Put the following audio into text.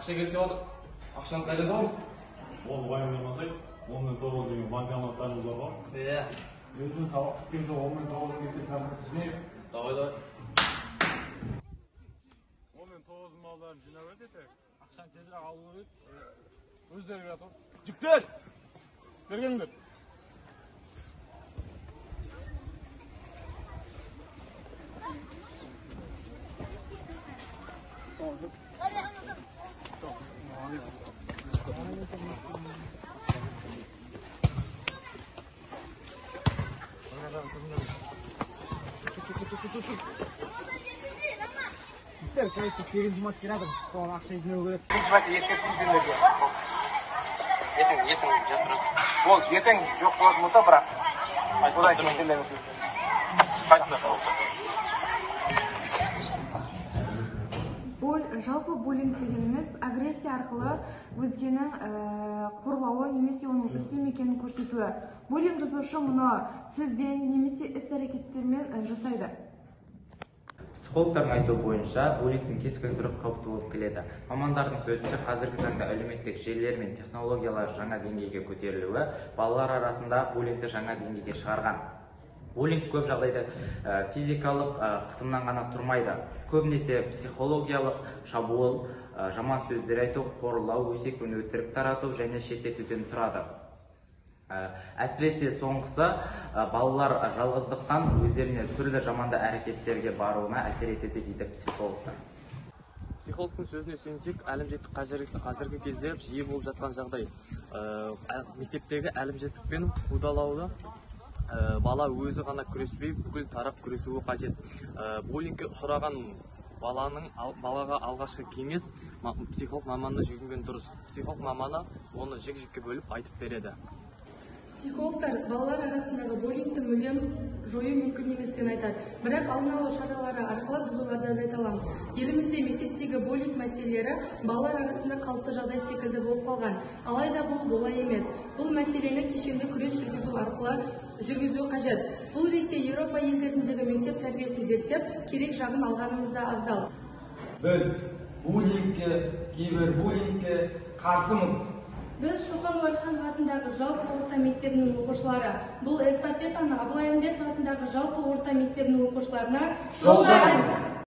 Ақша керек деп отыр. Ақшаны қайдан табамыз? Ол уайымдамасай, 10 мен 9 деген банкоматтарымыз бар ғой. Иә. Өзің сабақ күткен жоқ 10 мен 9 мектеп картасы жинайық. Давай. 10 мен 9 малдарын жинап өтеді. Ақшаны тезірек алу керек. Өздері жатыр. Жігіттер! Бергеңдер. Кажется, сегіз жұмат керадым, соған ақша жинау керек. Жұмат ескертіп сендерге. Ертең жатырады. Ол ертең жоқ болатын болса, бірақ одан кейін сендердің сөзін. Жалпы буллинг дегеніміз агрессия арқылы өзгенің қорлауы немесе оның үстем екенін көрсетуі. Буллинг жасаушы мұны сөзбен немесе іс-әрекеттермен жасайды. Психологтардың айтуы бойынша буллингтің кез келген түрі қауіпті болып келеді. Мамандардың сөзінше қазіргі таңда әлеуметтік желілер мен технологиялар жаңа деңгейге көтерілуі балалар арасында буллингті жаңа деңгейге шығарған. Буллинг көп жағдайда физикалық қысымнан ғана тұрмайды. Көбінесе психологиялық шабуыл, жаман сөздер айту, қорлау, өсек пен өтірік тарату және шеттетуден тұрады. Әсіресе соңғысы балалар жалғыздықтан өздеріне түрлі жаманды әрекеттерге баруына әсер етеді дейді психологтар. Психологтың сөзіне сүйенсек, әлімжеттік қазіргі кезде жиі болып жатқан жағдай. Мектептегі әлімжеттікпен қудалауды бала өзі ғана күреспей, бүкіл тарап күресуі қажет. Буллингке ұшыраған балаға алғашқы кеңес психолог маманына жүгінген дұрыс. Психолог маманы оны жік-жікке бөліп айтып береді. Психологтар балалар арасындағы буллингті мүлдем жою мүмкін еместігін айтады. Бірақ алдын алу шаралары арқылы біз оларды азайта аламыз. Елімізде мектептегі буллинг мәселелері балалар арасында қалыпты жағдай секілді болып қалған. Алайда бұл олай емес. Бұл мәселені кешенді күрес жүргізу арқылы жүргізу қажет. Бұл ретте Еуропа елдеріндегі мектеп тәрбиесін зерттеп, керек жағын алғанымыз да абзал. Біз буллингке, кибербуллингке қарсымыз. Біз Шоқан Уәлиханов атындағы жалпы орта мектебінің оқушылары. Бұл эстафетаны Абылай Айымбетов атындағы жалпы орта мектебінің оқушыларына жолдаймыз.